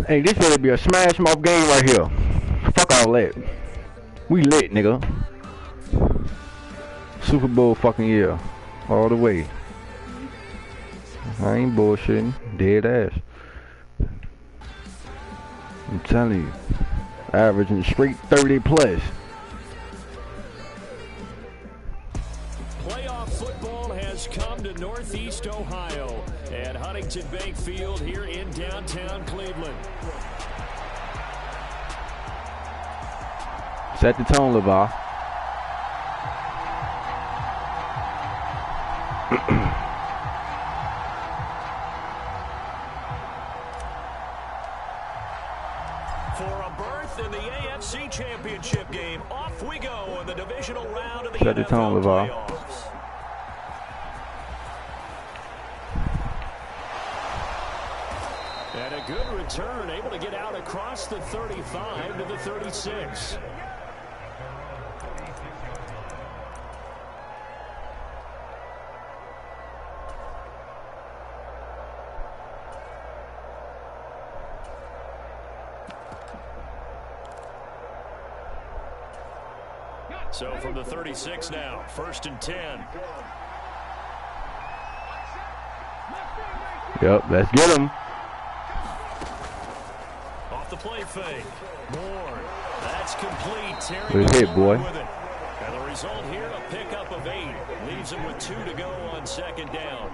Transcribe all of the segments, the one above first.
Hey, this better be a smash mouth game right here. Fuck all that. We lit, nigga. Super Bowl fucking year. All the way. I ain't bullshitting. Dead ass. I'm telling you. Averaging straight 30 plus. Playoff football has come to Northeast Ohio at Huntington Bank Field here in downtown Cleveland. Set the tone, LeVar. For a berth in the AFC Championship game, off we go in the divisional round of the Set the tone, LeVar. playoffs. And a good return, able to get out across the 35 to the 36. So from the 36 now, 1st and 10. Yep, let's get him. Off the play fake. Moore. That's complete. Terry Good hit, boy. with it. And the result here, a pickup of 8. Leaves him with 2 to go on 2nd down.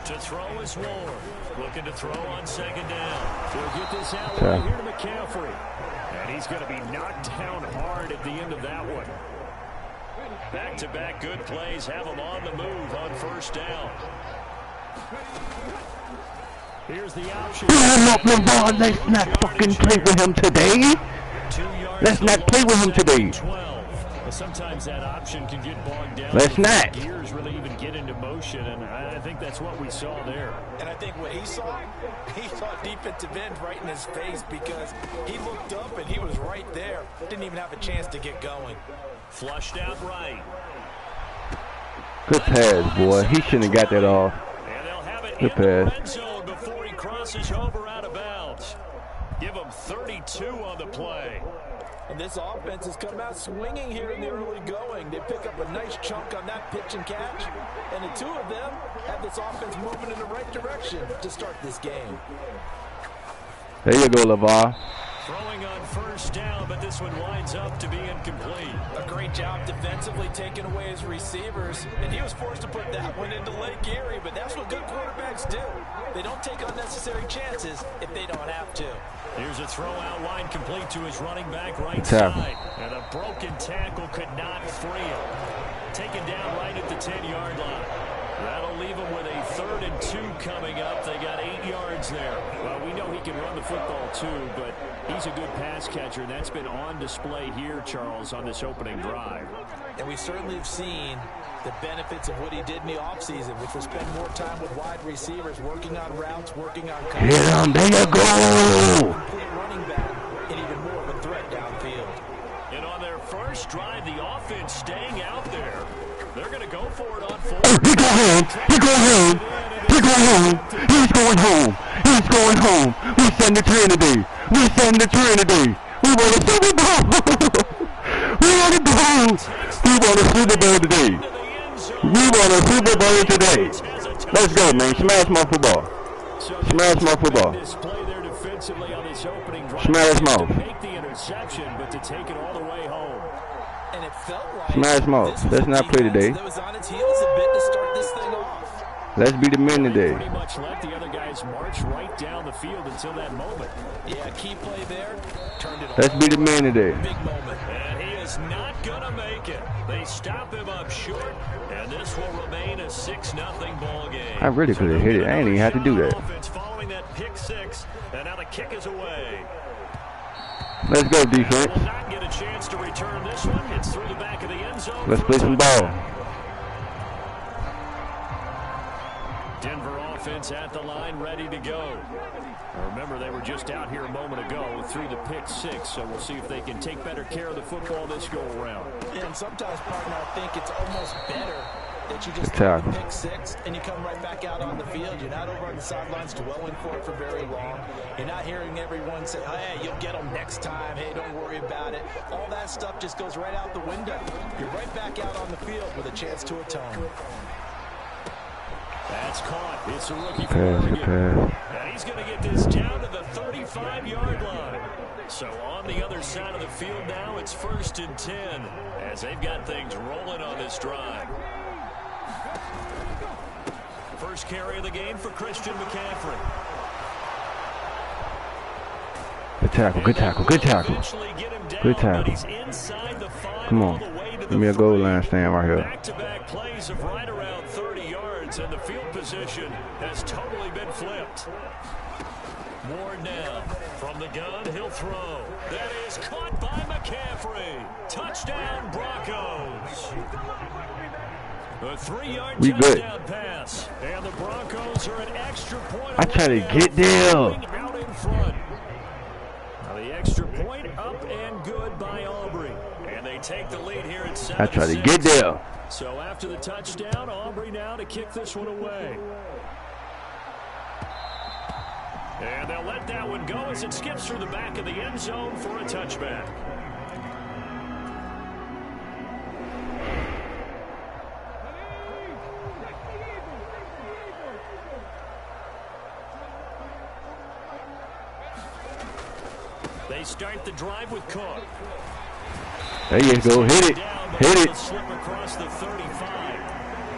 To throw is Moore. Looking to throw on 2nd down. He'll get this out right here to McCaffrey. And he's going to be knocked down hard at the end of that one. Back-to-back good plays have him on the move on 1st down. Here's the option. Let's not fucking play with him today. Let's not play with him today. 12. Well, sometimes that option can get bogged down. Let's not. Gears really even get into motion, and I think that's what we saw there. And I think what he saw defensive end right in his face, because he looked up and he was right there. Didn't even have a chance to get going. Flushed out right. Good pass, boy. He shouldn't have got that off. And they'll have it Good in the pass. red zone before he crosses over out of bounds. Give him 32 on the play. And this offense has come out swinging here in the early going. They pick up a nice chunk on that pitch and catch. And the two of them have this offense moving in the right direction to start this game. There you go, LeVar. Throwing on 1st down, but this one winds up to be incomplete. A great job defensively taking away his receivers. And he was forced to put that one into Lake Erie. But that's what good quarterbacks do. They don't take unnecessary chances if they don't have to. Here's a throw out wide, complete to his running back right side. And a broken tackle could not free him. Taken down right at the 10-yard line. That'll leave him with a 3rd and 2 coming up. They got 8 yards there. Well, we know he can run the football too, but he's a good pass catcher, and that's been on display here, Charles, on this opening drive. And we certainly have seen the benefits of what he did in the offseason, which was spend more time with wide receivers, working on routes, working on coverage. Hit him. There you go. Complete running back, and even more of a threat downfield. And on their first drive, the offense staying out there. They're going to go for it on 4th. He going home. He going home. He going home. He's going home. He's going home. We send the Trinity. We send the Trinity. We want a Super Bowl. We want a bowl. We want a Super Bowl today. We want a Super Bowl today. Let's go, man. Smash my football. Smash my football. Smash mouth. Make the interception, but to take it all the way home. And it felt like Smash mouth. Let's not play today. that was on its heels a bit to start this thing off. Let's be the men today. Pretty much let the other guys march right down the field until that moment. Yeah, key play there. Turned it Let's be the men today. Big moment. And he is not going to make it. They stop him up short, and this will remain a 6-0 ball game. I really could have hit it. I ain't even have to do that. Following that pick 6, and now the kick is away. Let's go, defense. Will not get a chance to return this one. It's through the back of the end zone. Let's play some ball. Denver offense at the line, ready to go. Remember, they were just out here a moment ago through the pick 6, so we'll see if they can take better care of the football this go-around. And sometimes, partner, I think it's almost better that you just throw the pick six and you come right back out on the field. You're not over on the sidelines dwelling for it for very long. You're not hearing everyone say, hey, you'll get them next time. Hey, don't worry about it. All that stuff just goes right out the window. You're right back out on the field with a chance to atone. That's caught. It's a rookie for Oregon. And he's going to get this down to the 35-yard line. So on the other side of the field now, it's 1st and 10 as they've got things rolling on this drive. First carry of the game for Christian McCaffrey. Good tackle, good tackle, good tackle. Good tackle. Come on. Give me a goal line stand right here. Back-to-back plays of right around 30 yards, and the field position has totally been flipped. Ward now from the gun, he'll throw. That is caught by McCaffrey. Touchdown Broncos. A 3-yard touchdown pass, and the Broncos are an extra point. I try to get there. Out in front. Now the extra point up and good by Aubrey, and they take the lead here at 7-6. I try to get there. So after the touchdown, Aubrey now to kick this one away. And they'll let that one go as it skips through the back of the end zone for a touchback. They start the drive with Cook. There you go. Hit it. Hit it. Slip across the 35.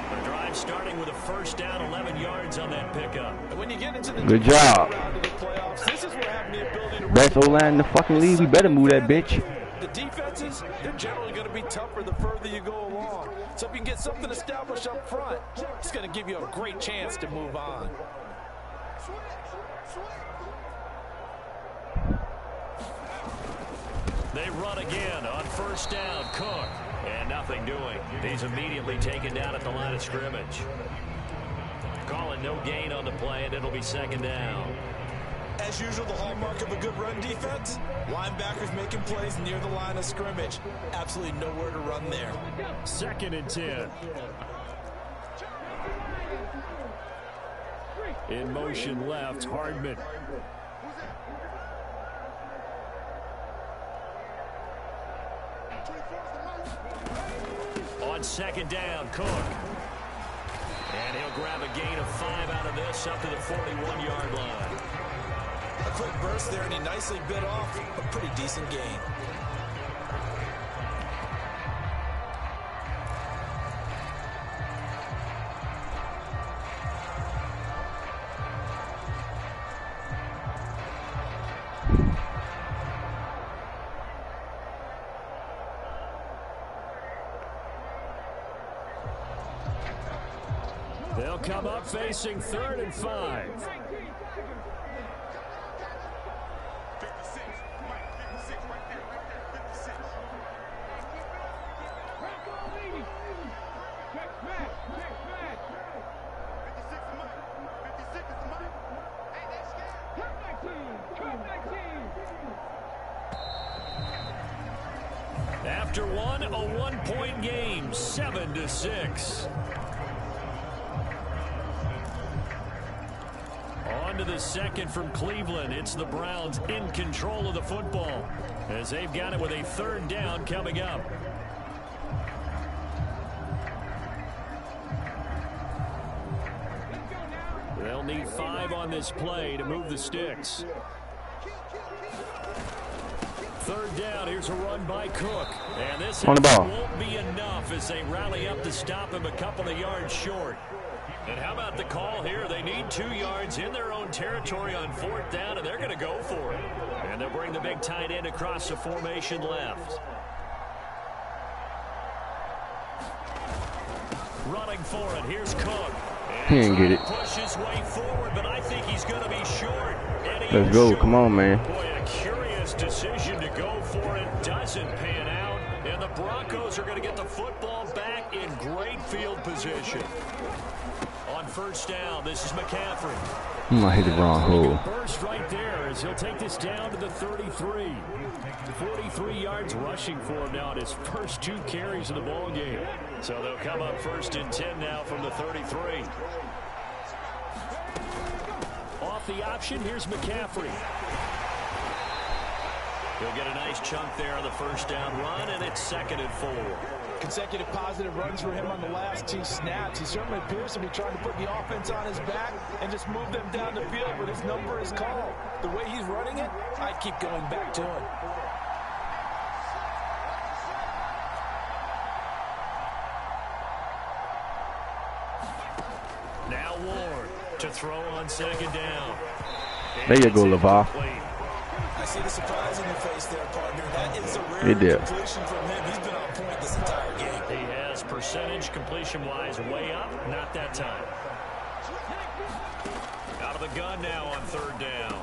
The drive starting with a first down, 11 yards on that pickup. When you get into the good job. Playoffs, this is where having the ability to best O-line in the fucking league. We better move that bitch. The defenses, they're generally going to be tougher the further you go along. So if you can get something established up front, it's going to give you a great chance to move on. They run again on first down. Cook. And nothing doing. He's immediately taken down at the line of scrimmage. Calling no gain on the play, and it'll be second down. As usual, the hallmark of a good run defense, linebackers making plays near the line of scrimmage. Absolutely nowhere to run there. 2nd and 10. In motion left, Hardman. On second down, Cook. And he'll grab a gain of 5 out of this up to the 41-yard line. A quick burst there, and he nicely bit off a pretty decent gain. They'll come up facing 3rd and 5. After one, a 1-point game, 7-6. On to the second from Cleveland. It's the Browns in control of the football as they've got it with a 3rd down coming up. They'll need 5 on this play to move the sticks. 3rd down. Here's a run by Cook. And this on the ball won't be enough as they rally up to stop him a couple of yards short. And how about the call here? They need 2 yards in their own territory on 4th down, and they're going to go for it. And they'll bring the big tight end across the formation left. Running for it. Here's Cook. He didn't get it. Push his way forward, but I think he's going to be short. Let's go. Come on, man. Boy, a curious decision to go for it. Doesn't pan out. And the Broncos are going to get the football back in great field position. On first down, this is McCaffrey. I hit the wrong hole. Burst right there as he'll take this down to the 33. 43 yards rushing for him now at his first 2 carries of the ball game. So they'll come up first and 10 now from the 33. Off the option, here's McCaffrey. He'll get a nice chunk there on the first down run, and it's 2nd and 4. Consecutive positive runs for him on the last 2 snaps. He certainly appears to be trying to put the offense on his back and just move them down the field, but his number is called. The way he's running it, I'd keep going back to him. Now Ward to throw on 2nd down. There you go, LeVar. I see the surprise in your face there, partner. That is a rare completion from him. He's been on point this entire game. He has percentage completion-wise way up. Not that time. Out of the gun now on 3rd down.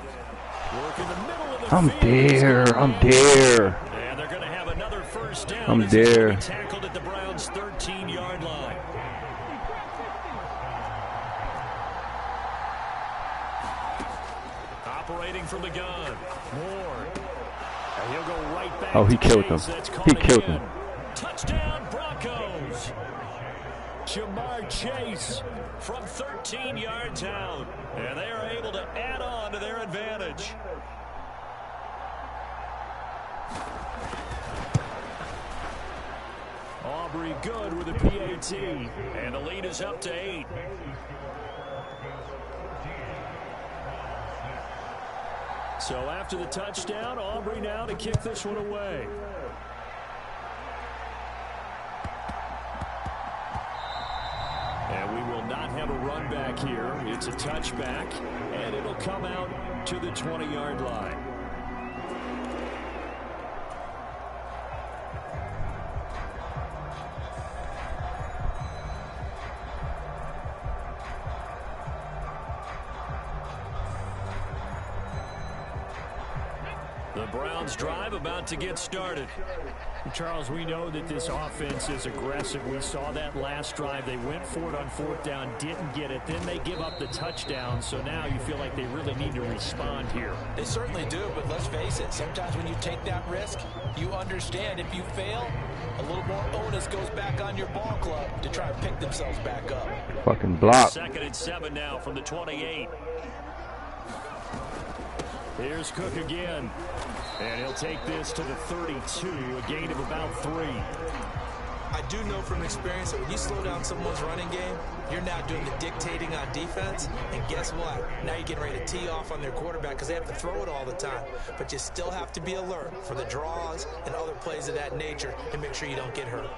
Work in the middle of the field. I'm there. And they're going to have another first down. I'm there. Tackled at the Browns' 13-yard line. Operating from the gun. Ward. And he'll go right back. Oh, he killed him. He killed him. Touchdown, Broncos. Jamar Chase from 13 yards out. And they are able to add on to their advantage. Aubrey good with a PAT. And the lead is up to 8. So after the touchdown, Aubrey now to kick this one away. And we will not have a run back here. It's a touchback, and it'll come out to the 20-yard line. The Browns drive about to get started. Charles, we know that this offense is aggressive. We saw that last drive. They went for it on 4th down, didn't get it. Then they give up the touchdown. So now you feel like they really need to respond here. They certainly do, but let's face it. Sometimes when you take that risk, you understand if you fail, a little more onus goes back on your ball club to try and pick themselves back up. Fucking block. 2nd and 7 now from the 28. Here's Cook again. And he'll take this to the 32, a gain of about 3. I do know from experience that when you slow down someone's running game, you're now doing the dictating on defense. And guess what? Now you're getting ready to tee off on their quarterback because they have to throw it all the time. But you still have to be alert for the draws and other plays of that nature and make sure you don't get hurt.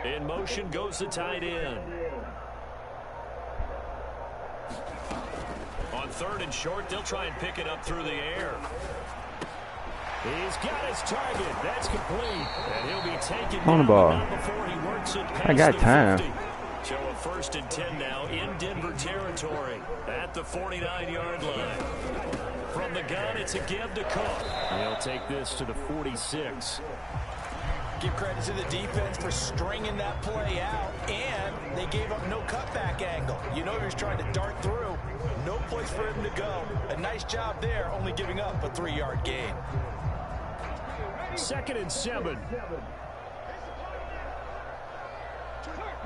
In motion goes the tight end. On 3rd and short, they'll try and pick it up through the air. He's got his target. That's complete. And he'll be taken On the ball. down before he works it past I got the time. 50. So a 1st and 10 now in Denver territory at the 49-yard line. From the gun, it's a give to Cook. He'll take this to the 46. Give credit to the defense for stringing that play out, and they gave up no cutback angle. You know he was trying to dart through. No place for him to go. A nice job there, only giving up a 3-yard gain. 2nd and 7.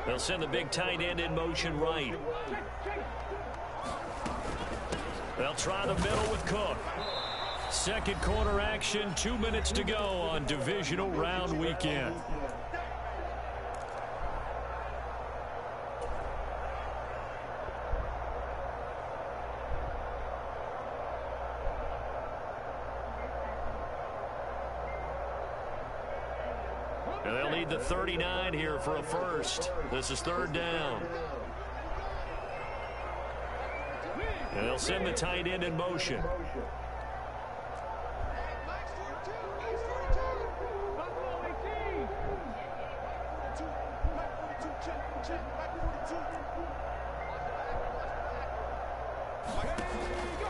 They'll send the big tight end in motion right. They'll try the middle with Cook. 2nd quarter action, 2 minutes to go on divisional round weekend. And they'll need the 39 here for a first. This is 3rd down. And they'll send the tight end in motion.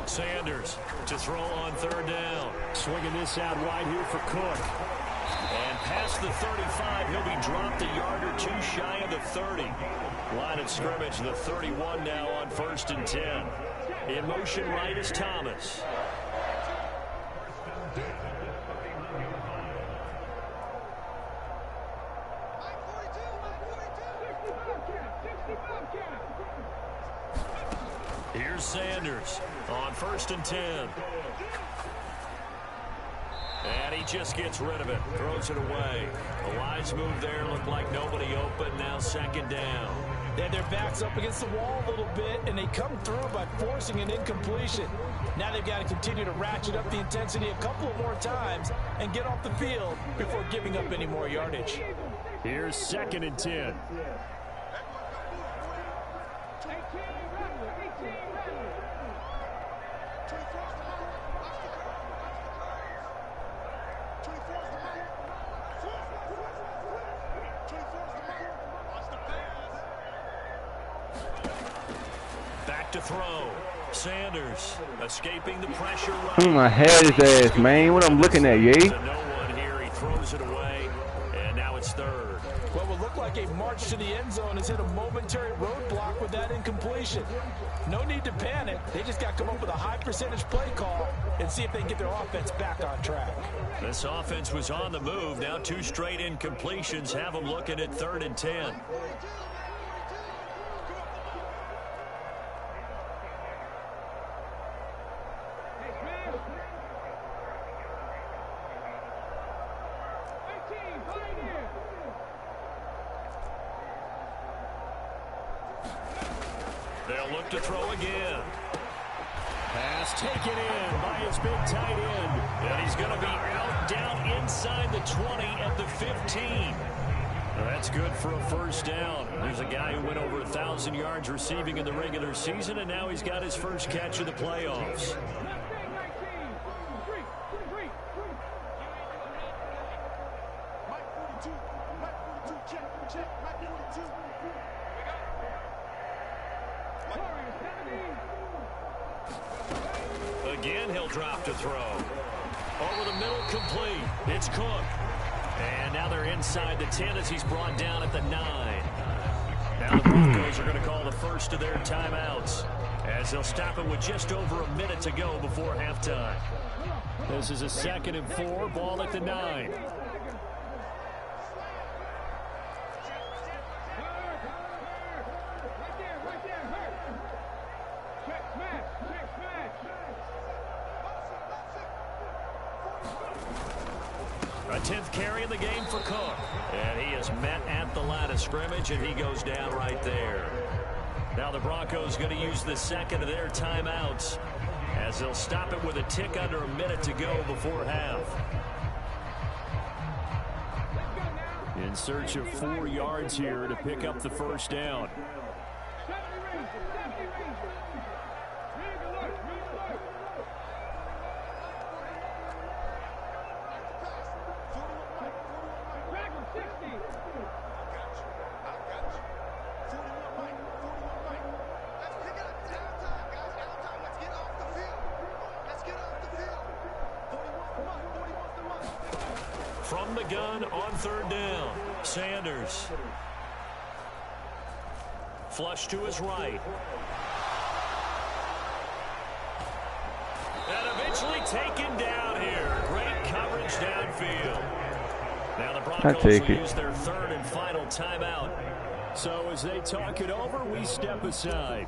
Sanders to throw on third down. Swinging this out wide here for Cook. And past the 35, he'll be dropped a yard or two shy of the 30. Line of scrimmage, the 31 now on 1st and 10. In motion right is Thomas. Here's Sanders on 1st and 10. And he just gets rid of it. Throws it away. A wise move there. Looked like nobody open. Now 2nd down. They had their backs up against the wall a little bit, and they come through by forcing an incompletion. Now they've got to continue to ratchet up the intensity a couple of more times and get off the field before giving up any more yardage. Here's 2nd and 10. To throw. Sanders escaping the pressure. I had his ass, man. What I'm looking at, yay? No one here. He throws it away, and now it's 3rd. What will look like a march to the end zone has hit a momentary roadblock with that incompletion. No need to panic. They just got to come up with a high percentage play call and see if they can get their offense back on track. This offense was on the move. Now 2 straight incompletions have them looking at 3rd and 10. They'll look to throw again. Pass taken in by his big tight end. And he's going to be out down inside the 20 at the 15. That's good for a 1st down. There's a guy who went over 1,000 yards receiving in the regular season, and now he's got his first catch of the playoffs. Again, he'll drop to throw. Over the middle, complete. It's Cook. And now they're inside the 10 as he's brought down at the 9. Now the Broncos are going to call the first of their timeouts as they'll stop it with just over a minute to go before halftime. This is a 2nd and 4, ball at the 9. A 10th carry in the game for Cook. And he is met at the line of scrimmage, and he goes down right there. Now the Broncos going to use the 2nd of their timeouts as they'll stop it with a tick under a minute to go before half. In search of 4 yards here to pick up the 1st down. From the gun on 3rd down, Sanders. Flush to his right. And eventually taken down here. Great coverage downfield. Now the Broncos will use their 3rd and final timeout. So as they talk it over, we step aside.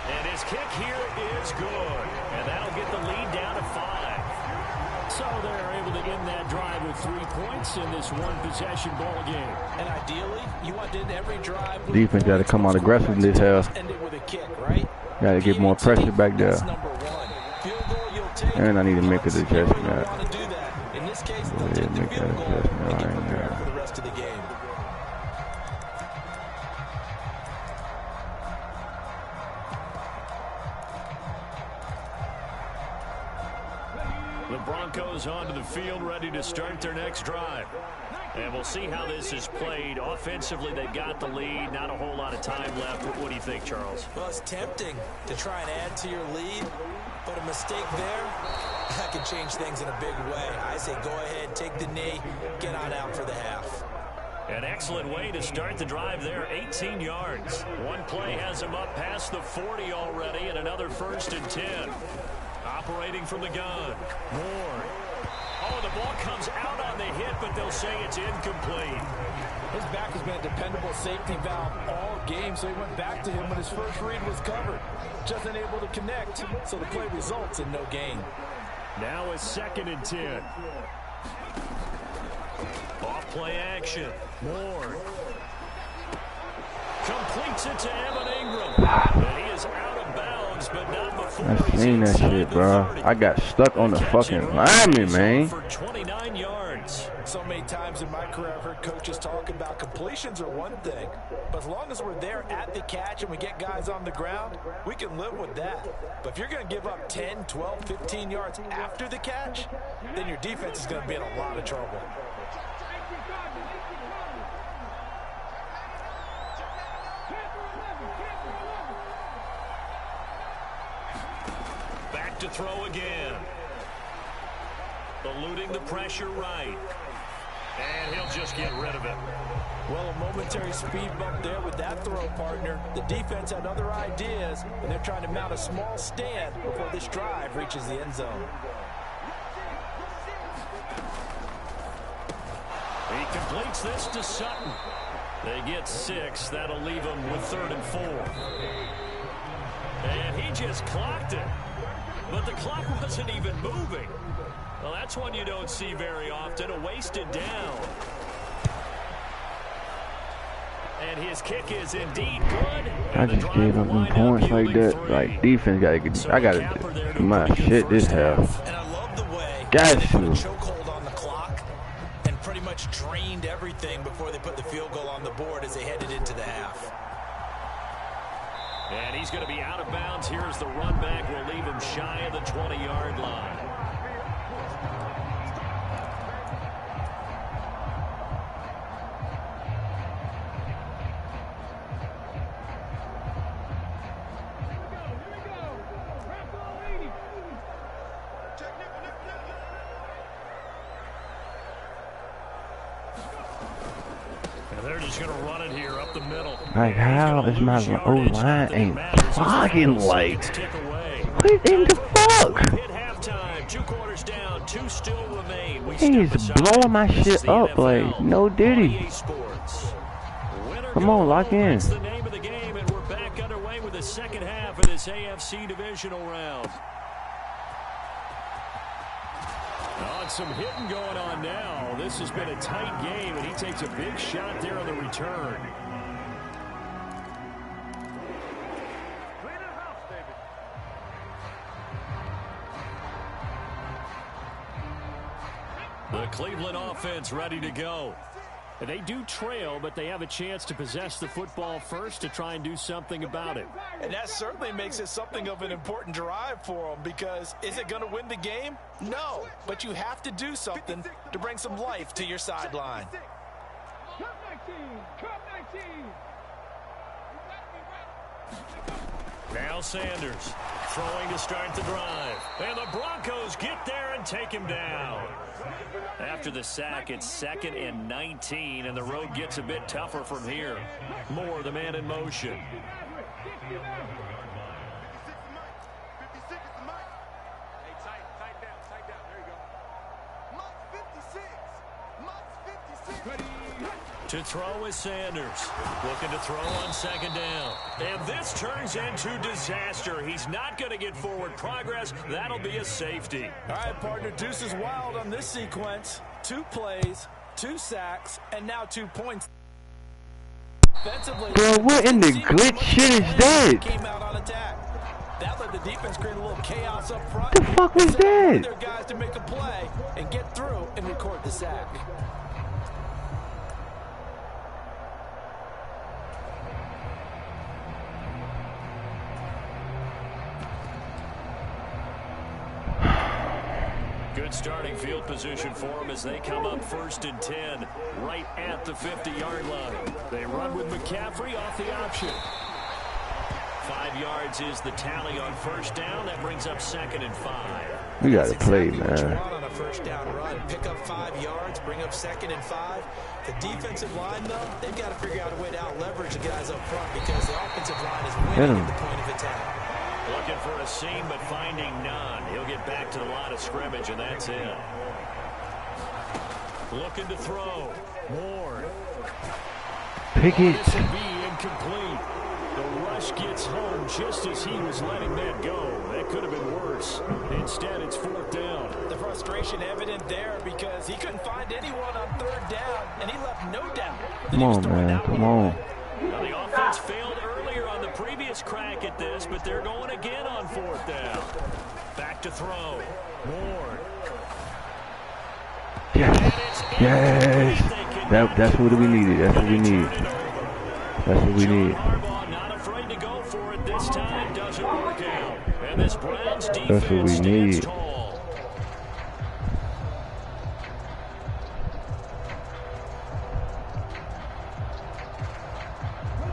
And his kick here is good. And that'll get the lead down to 5. So they're able to end that drive with 3 points in this one-possession ball game. And ideally, you want to end every drive with defense got to come out aggressive in this half. End it with a kick, right? Got to get more pressure back there. Field goal you'll take. And I need to make an adjustment. Want to do that. In this case, they'll take the field goal and get prepared for the rest of the game. The Broncos onto the field, ready to start their next drive. And we'll see how this is played. Offensively, they've got the lead. Not a whole lot of time left. What do you think, Charles? Well, it's tempting to try and add to your lead, but a mistake there, that can change things in a big way. I say go ahead, take the knee, get on out for the half. An excellent way to start the drive there, 18 yards. One play has him up past the 40 already, and another 1st and 10. Operating from the gun. Moore. Oh, the ball comes out on the hit, but they'll say it's incomplete. His back has been a dependable safety valve all game, so he went back to him when his first read was covered. Just unable to connect, so the play results in no gain. Now a 2nd and 10. Off play action. Moore. Completes it to Evan Ingram. And he is out of bounds, but not before I seen that shit, bro. I got stuck on the fucking lineman, man. For 29 yards. So many times in my career, I've heard coaches talk about completions are one thing, but as long as we're there at the catch and we get guys on the ground, we can live with that. But if you're going to give up 10, 12, 15 yards after the catch, then your defense is going to be in a lot of trouble. Back to throw again. Eluding the pressure right. And he'll just get rid of it. Well, a momentary speed bump there with that throw, partner. The defense had other ideas, and they're trying to mount a small stand before this drive reaches the end zone. He completes this to Sutton. They get 6. That'll leave them with 3rd and 4. And he just clocked it. But the clock wasn't even moving. Well, that's one you don't see very often, a wasted down. And his kick is indeed good. I just gave up them points like that. Like, defense got to get, I got to do my shit this half. And I love the way Got they put a to. chokehold on the clock and pretty much drained everything before they put the field goal on the board as they headed into the half. And he's going to be out of bounds. Here's the run back. We'll leave him shy of the 20-yard line. They're just going to run it here up the middle. Like, how is my O-line ain't blocking like? What in the fuck? Hit halftime. 2 quarters down. 2 still remain. He's blowing my shit up like no diddy. Come on, lock in. That's the name of the game, and we're back underway with the second half of this AFC divisional round. Oh, some hitting going on now. This has been a tight game, and he takes a big shot there on the return. The Cleveland offense ready to go. They do trail, but they have a chance to possess the football first to try and do something about it. And that certainly makes it something of an important drive for them, because is it going to win the game? No, but you have to do something to bring some life to your sideline. Now Sanders throwing to start the drive. And the Broncos get there and take him down. After the sack, it's 2nd and 19, and the road gets a bit tougher from here. Moore, the man in motion. To throw is Sanders. Looking to throw on 2nd down. And this turns into disaster. He's not going to get forward progress. That'll be a safety. All right, partner, deuce is wild on this sequence. 2 plays, 2 sacks, and now 2 points. Bro, what in the glitch shit is that? Came out on attack. That let the defense create a little chaos up front. The fuck was that? Their guys to make a play and get through and record the sack. Good starting field position for them as they come up 1st and 10 right at the 50-yard line. They run with McCaffrey off the option. 5 yards is the tally on 1st down. That brings up 2nd and 5. We got to play, exactly what you man. want on a 1st down run. Pick up 5 yards, bring up 2nd and 5. The defensive line, though, they've got to figure out a way to out-leverage the guys up front because the offensive line is winning at the point of attack. Looking for a seam, but finding none. He'll get back to the line of scrimmage, and that's it. Looking to throw. Moore. Pickett. This will be incomplete. The rush gets home just as he was letting that go. That could have been worse. Instead, it's 4th down. The frustration evident there because he couldn't find anyone on 3rd down, and he left no doubt. Come on, man. Come on. Now, the offense failed earlier on the previous crack at this, but they're going again on 4th down. Back to throw. Moore. Yes. Yes. That's what we needed. That's what we need. That's what we need. Not afraid to go for it this time. Doesn't work out. And this Browns defense That's what we stands need. tall.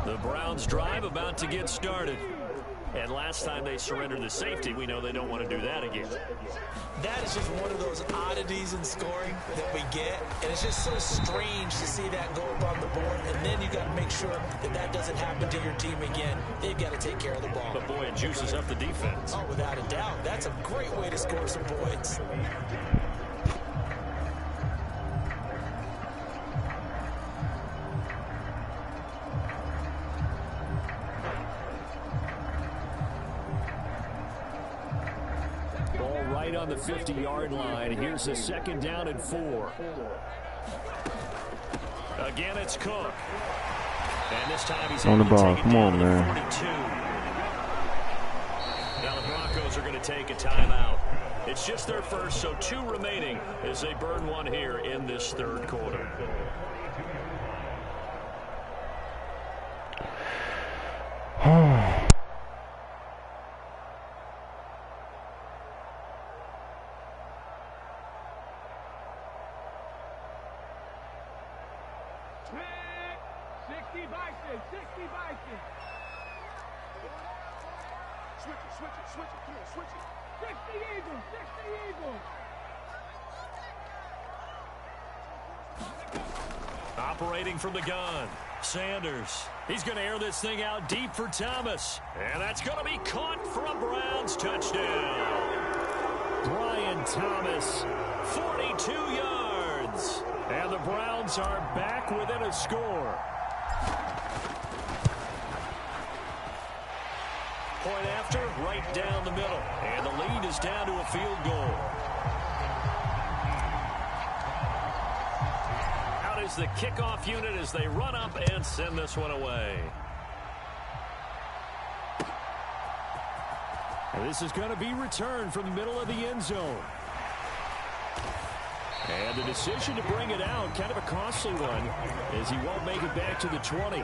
The Browns drive about to get started. And last time they surrendered the safety, we know they don't want to do that again. That is just one of those oddities in scoring that we get. And it's just so strange to see that go up on the board. And then you got to make sure that that doesn't happen to your team again. They've got to take care of the ball. But boy, it juices up the defense. Oh, without a doubt. That's a great way to score some points. On the 50-yard line. Here's a 2nd down and 4. Again, it's Cook. And this time he's on the able to ball. take it Come down on, to man. 42. Now the Broncos are going to take a timeout. It's just their first, so 2 remaining as they burn one here in this 3rd quarter. Operating from the gun, Sanders. He's going to air this thing out deep for Thomas. And that's going to be caught for a Browns touchdown. Brian Thomas, 42 yards. And the Browns are back within a score. Point after, right down the middle. And the lead is down to a field goal. Out is the kickoff unit as they run up and send this one away. And this is going to be returned from the middle of the end zone. And the decision to bring it out, kind of a costly one, as he won't make it back to the 20.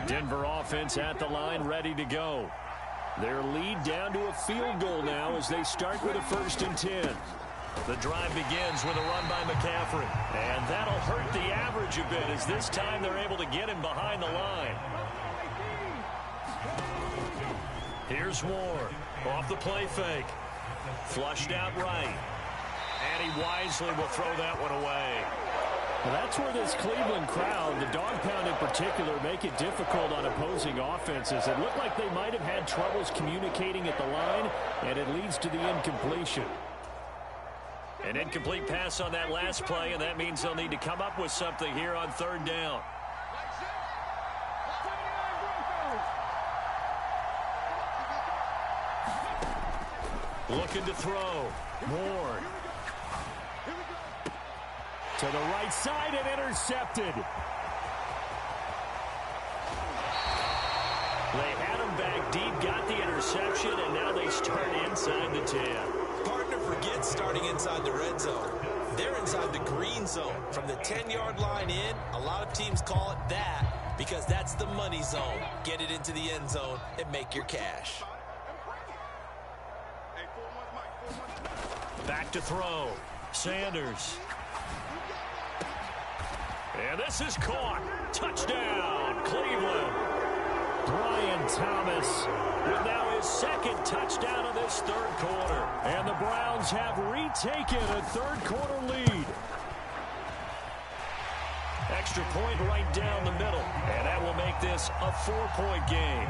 Denver offense at the line, ready to go. Their lead down to a field goal now as they start with a 1st and 10. The drive begins with a run by McCaffrey. And that'll hurt the average a bit as this time they're able to get him behind the line. Here's Moore off the play fake. Flushed out right. And he wisely will throw that one away. Well, that's where this Cleveland crowd, the dog pound in particular, make it difficult on opposing offenses. It looked like they might have had troubles communicating at the line, and it leads to the incompletion. An incomplete pass on that last play, and that means they'll need to come up with something here on 3rd down. Looking to throw. Moore. To the right side and intercepted. They had him back deep, got the interception, and now they start inside the 10. Partner forgets starting inside the red zone. They're inside the green zone. From the 10-yard line in, a lot of teams call it that because that's the money zone. Get it into the end zone and make your cash. Back to throw. Sanders. And this is caught. Touchdown, Cleveland. Brian Thomas with now his second touchdown of this third quarter. And the Browns have retaken a third-quarter lead. Extra point right down the middle. And that will make this a 4-point game.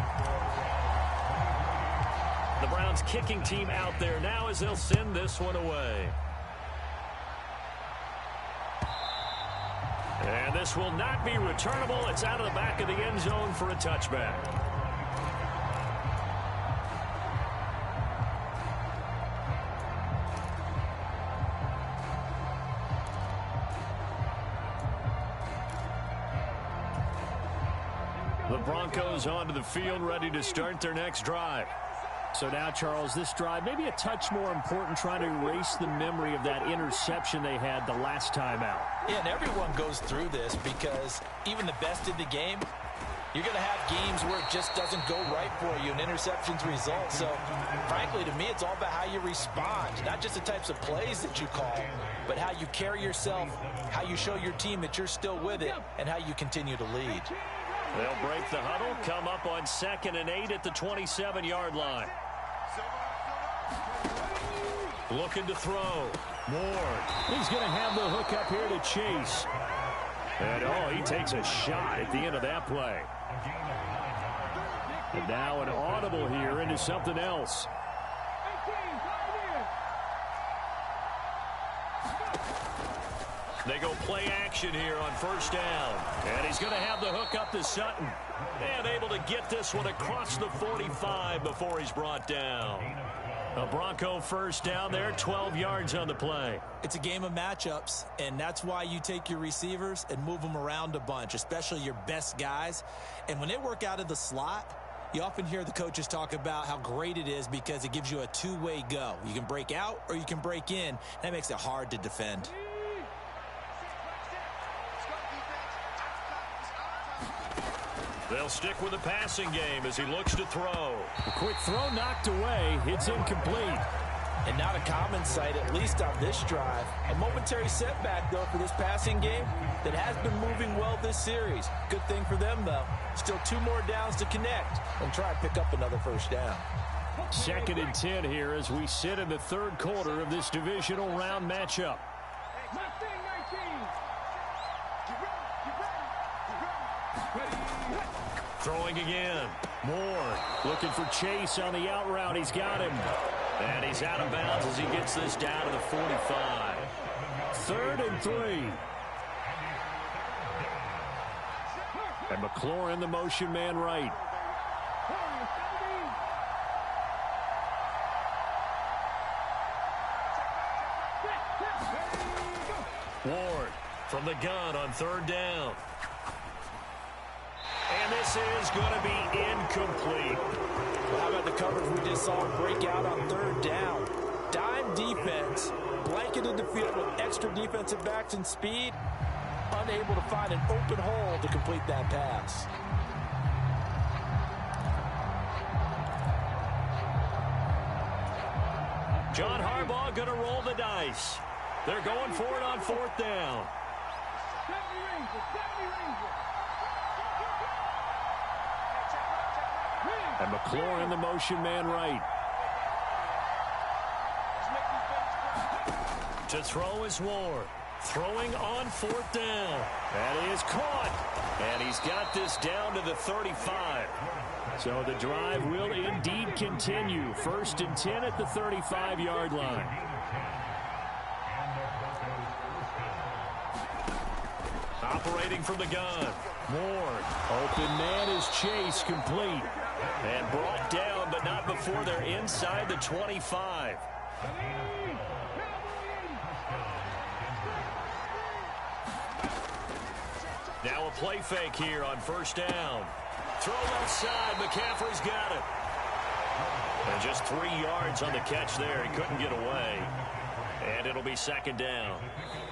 The Browns kicking team out there now as they'll send this one away. And this will not be returnable. It's out of the back of the end zone for a touchback. The Broncos onto the field, ready to start their next drive. So now, Charles, this drive maybe a touch more important, trying to erase the memory of that interception they had the last time out. Yeah, and everyone goes through this because even the best in the game, you're going to have games where it just doesn't go right for you and interceptions result. So, frankly, to me, it's all about how you respond, not just the types of plays that you call, but how you carry yourself, how you show your team that you're still with it, and how you continue to lead. They'll break the huddle, come up on 2nd and 8 at the 27-yard line. Looking to throw. Moore. He's going to have the hook up here to Chase. And, he takes a shot at the end of that play. And now an audible here into something else. They go play action here on first down. And he's going to have the hook up to Sutton. And able to get this one across the 45 before he's brought down. A Bronco first down there, 12 yards on the play. It's a game of matchups, and that's why you take your receivers and move them around a bunch, especially your best guys. And when they work out of the slot, you often hear the coaches talk about how great it is because it gives you a two-way go. You can break out or you can break in. That makes it hard to defend. They'll stick with the passing game as he looks to throw. A quick throw knocked away. It's incomplete. And not a common sight, at least on this drive. A momentary setback, though, for this passing game that has been moving well this series. Good thing for them, though. Still 2 more downs to connect and try and pick up another first down. 2nd and 10 here as we sit in the third quarter of this divisional round matchup. Throwing again. Moore looking for Chase on the out route. He's got him. And he's out of bounds as he gets this down to the 45. 3rd and 3. And McLaurin, the motion man right. Ward from the gun on 3rd down. And this is going to be incomplete. Well, how about the coverage we just saw break out on 3rd down? Dime defense, blanketed the field with extra defensive backs and speed, unable to find an open hole to complete that pass. John Harbaugh going to roll the dice. They're going for it on 4th down. And McLaurin, the motion man right. To throw is Ward. Throwing on 4th down. And he is caught. And he's got this down to the 35. So the drive will indeed continue. 1st and 10 at the 35-yard line. Operating from the gun. Ward. Open man is Chase, complete. And brought down, but not before they're inside the 25. Now a play fake here on 1st down. Throw left side. McCaffrey's got it. And just 3 yards on the catch there. He couldn't get away. And it'll be second down.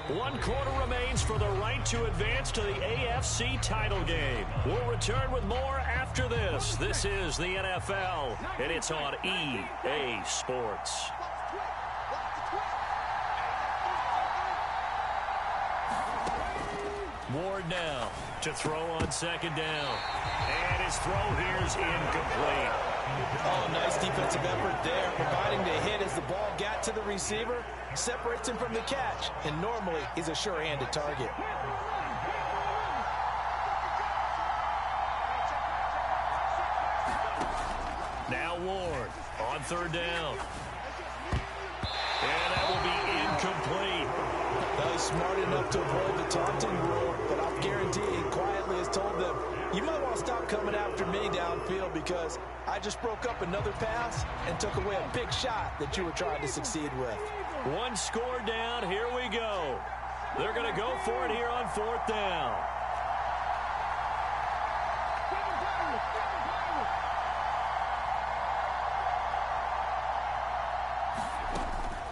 1 quarter remains for the right to advance to the AFC title game. We'll return with more after this. This is the NFL, and it's on EA Sports. Ward now to throw on second down. And his throw here is incomplete. Oh, nice defensive effort there, providing the hit as the ball got to the receiver, separates him from the catch, and normally he's a sure-handed target. Now Ward on third down. And that will be incomplete. Now he's smart enough to avoid the taunting rule, but I'll guarantee he quietly has told them, you might want to stop coming after me downfield because I just broke up another pass and took away a big shot that you were trying to succeed with. 1 score down. Here we go. They're going to go for it here on 4th down.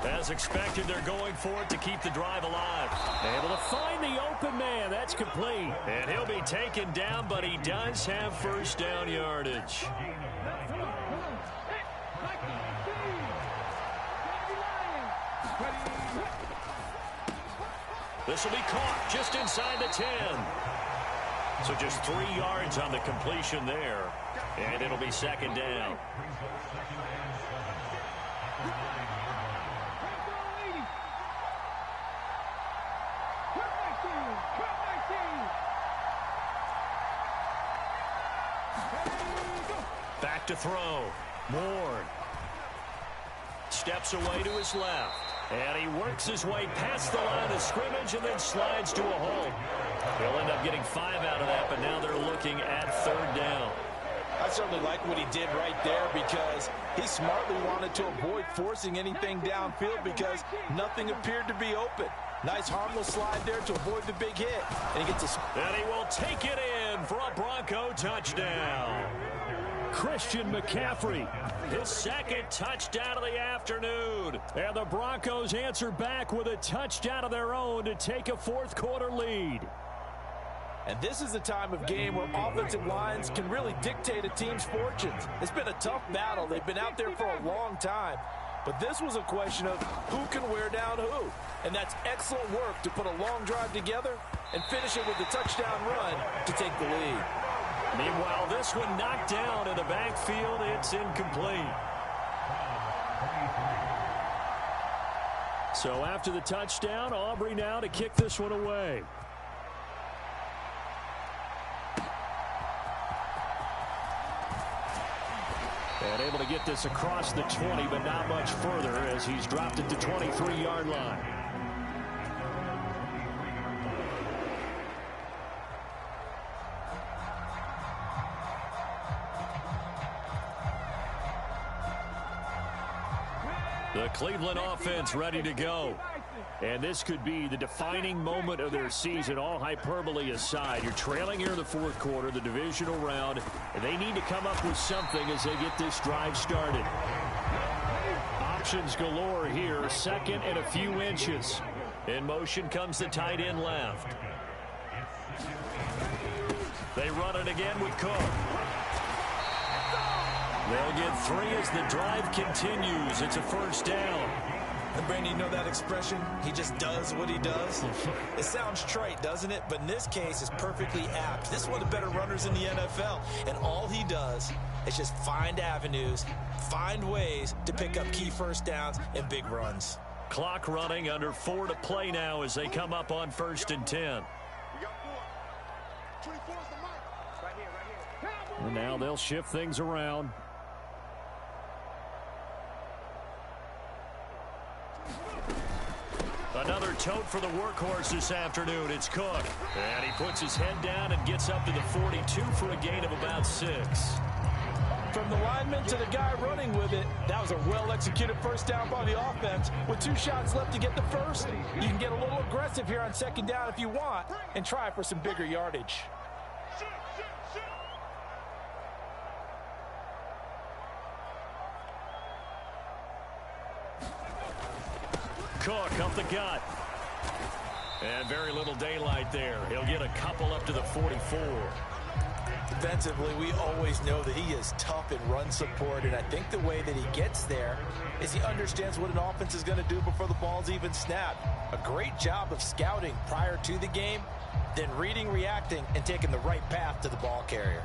As expected, they're going for it to keep the drive alive. Able to find the open man. That's complete. And he'll be taken down, but he does have first down yardage. This will be caught just inside the 10. So just 3 yards on the completion there. And it'll be second down. Back to throw. Ward steps away to his left. And he works his way past the line of scrimmage and then slides to a hole. He'll end up getting 5 out of that, but now they're looking at third down. I certainly like what he did right there because he smartly wanted to avoid forcing anything downfield because nothing appeared to be open. Nice harmless slide there to avoid the big hit. And he gets a... And he will take it in for a Bronco touchdown. Christian McCaffrey, his second touchdown of the afternoon. And the Broncos answer back with a touchdown of their own to take a 4th quarter lead. And this is the time of game where offensive lines can really dictate a team's fortunes. It's been a tough battle. They've been out there for a long time. But this was a question of who can wear down who. And that's excellent work to put a long drive together and finish it with a touchdown run to take the lead. Meanwhile, this one knocked down in the backfield. It's incomplete. So after the touchdown, Aubrey now to kick this one away. And able to get this across the 20, but not much further as he's dropped it to 23-yard line. The Cleveland offense ready to go. And this could be the defining moment of their season, all hyperbole aside. You're trailing here in the 4th quarter, the divisional round, and they need to come up with something as they get this drive started. Options galore here, 2nd and a few inches. In motion comes the tight end left. They run it again with Cook. They'll get 3 as the drive continues. It's a first down. And Brandon, you know that expression? He just does what he does. It sounds trite, doesn't it? But in this case, it's perfectly apt. This is one of the better runners in the NFL. And all he does is just find avenues, find ways to pick up key first downs and big runs. Clock running, under 4 to play now as they come up on 1st and 10. And now they'll shift things around. Another tote for the workhorse this afternoon. It's Cook. And he puts his head down and gets up to the 42 for a gain of about 6. From the lineman to the guy running with it, that was a well-executed first down by the offense. With 2 shots left to get the first, you can get a little aggressive here on 2nd down if you want and try for some bigger yardage. Cook up the gut. And very little daylight there. He'll get a couple up to the 44. Defensively, we always know that he is tough in run support, and I think the way that he gets there is he understands what an offense is going to do before the ball's even snapped. A great job of scouting prior to the game, then reading, reacting, and taking the right path to the ball carrier.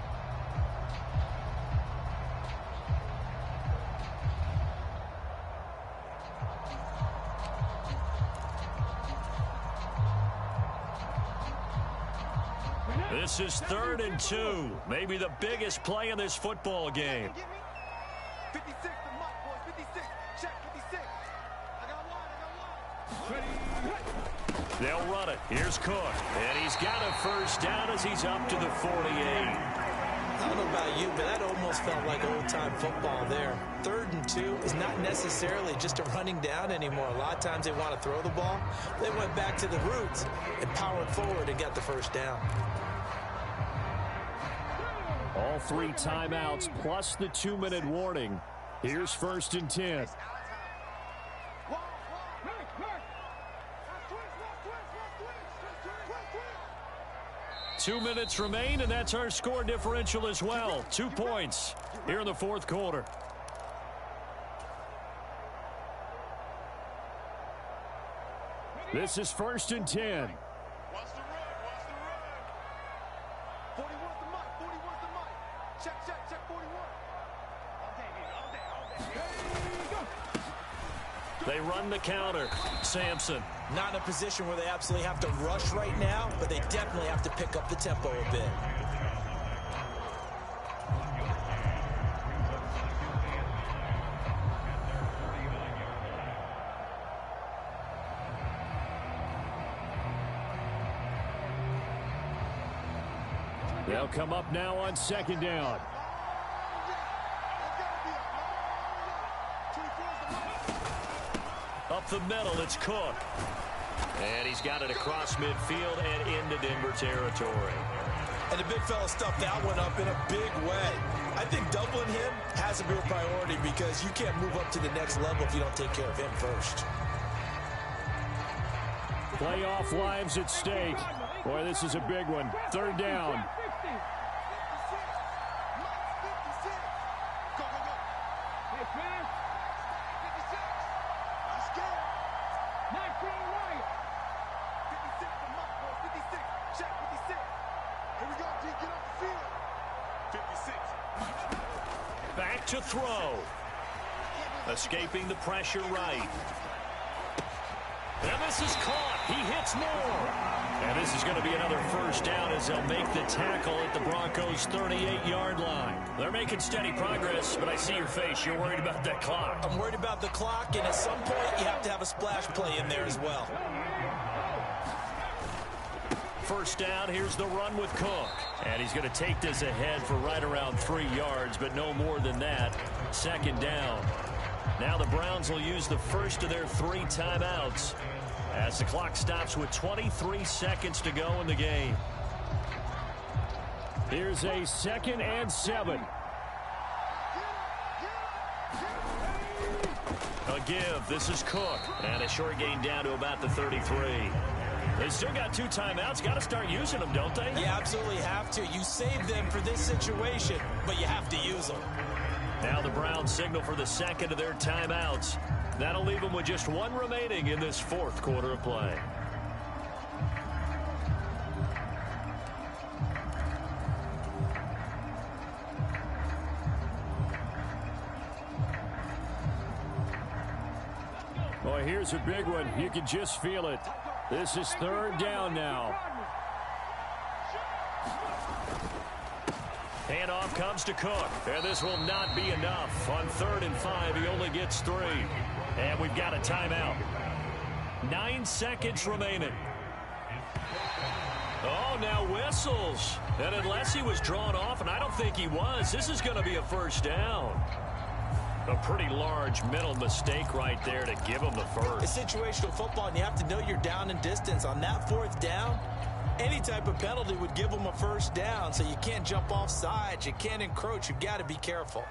This is 3rd and 2. Maybe the biggest play in this football game. 56, the mark, boys. 56. Check 56. I got one. They'll run it. Here's Cook. And he's got a first down as he's up to the 48. I don't know about you, but that almost felt like old-time football there. 3rd and 2 is not necessarily just a running down anymore. A lot of times they want to throw the ball. They went back to the roots and powered forward and got the first down. All 3 timeouts plus the 2-minute warning. Here's 1st and 10. 2 minutes remain, and that's our score differential as well. 2 points here in the 4th quarter. This is 1st and 10. They run the counter. Sampson. Not in a position where they absolutely have to rush right now, but they definitely have to pick up the tempo a bit. They'll come up now on 2nd down. Up the middle, it's Cook. And he's got it across midfield and into Denver territory. And the big fella stuffed that one up in a big way. I think doubling him has to be a priority because you can't move up to the next level if you don't take care of him first. Playoff lives at stake. Boy, this is a big one. 3rd down. Back to throw. Escaping the pressure right. And this is caught. He hits more. And this is going to be another first down as they'll make the tackle at the Broncos' 38-yard line. They're making steady progress, but I see your face. You're worried about that clock. I'm worried about the clock, and at some point you have to have a splash play in there as well. First down, here's the run with Cook. And he's going to take this ahead for right around 3 yards, but no more than that. 2nd down. Now the Browns will use the first of their 3 timeouts as the clock stops with 23 seconds to go in the game. Here's a 2nd and 7. A give. This is Cook. And a short gain down to about the 33. They still got 2 timeouts. Got to start using them, don't they? You absolutely have to. You save them for this situation, but you have to use them. Now the Browns signal for the 2nd of their timeouts. That'll leave them with just 1 remaining in this 4th quarter of play. Boy, here's a big one. You can just feel it. This is 3rd down now. Handoff comes to Cook. And this will not be enough. On 3rd and 5, he only gets 3. And we've got a timeout. 9 seconds remaining. Oh, now whistles. And unless he was drawn off, and I don't think he was, this is going to be a first down. A pretty large mental mistake right there to give him the first. It's situational football, and you have to know you're down in distance. On that 4th down, any type of penalty would give them a first down, so you can't jump off sides. You can't encroach. You've got to be careful.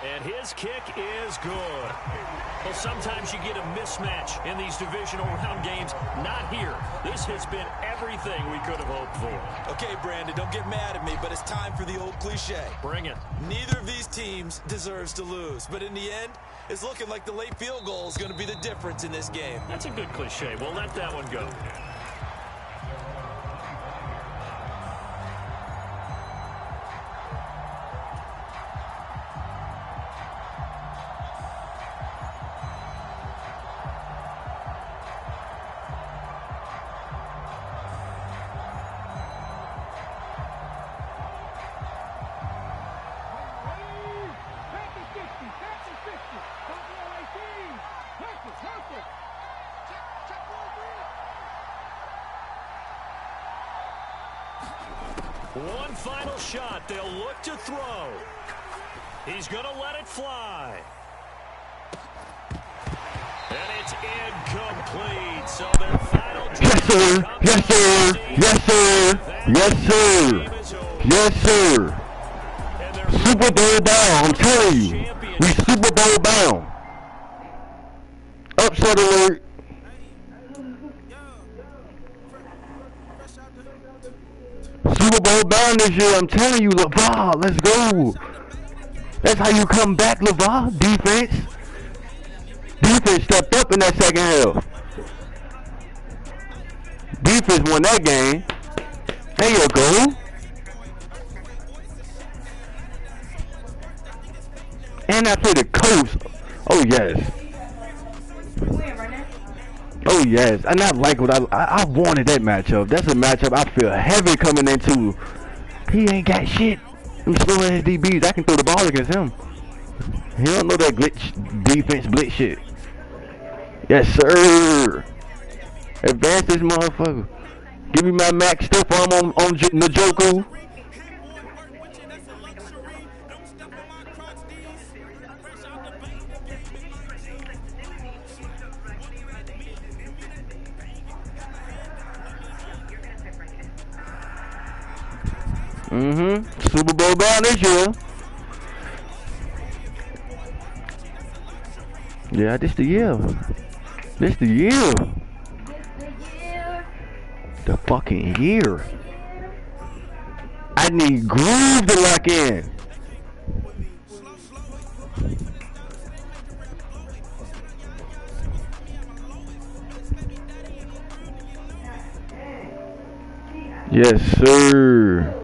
And his kick is good. Well, sometimes you get a mismatch in these divisional round games. Not here. This has been everything we could have hoped for. Okay, Brandon, don't get mad at me, but it's time for the old cliche. Bring it. Neither of these teams deserves to lose, but in the end, it's looking like the late field goal is going to be the difference in this game. That's a good cliche. We'll let that one go. One final shot. They'll look to throw. He's going to let it fly. And it's incomplete. So their final Yes, sir. Yes, sir. Yes, sir. Yes, sir. Yes, sir. Super Bowl bound. I'm telling you. We Super Bowl bound. Upset alert. Super Bowl bound this year. I'm telling you, LeVar. Let's go. That's how you come back, LeVar. Defense. Defense stepped up in that second half. Defense won that game. There you go. And I play the Colts. Oh, yes. Oh, yes. And I like what I wanted that matchup. That's a matchup I feel heavy coming into. He ain't got shit. I'm slowing his DBs. I can throw the ball against him. He don't know that glitch defense blitz shit. Yes, sir. Advance this motherfucker. Give me my max stuff on Njoku. Super Bowl bound this year. Yeah, this the year. This the year. The fucking year. I need groove to lock in. Yes, sir.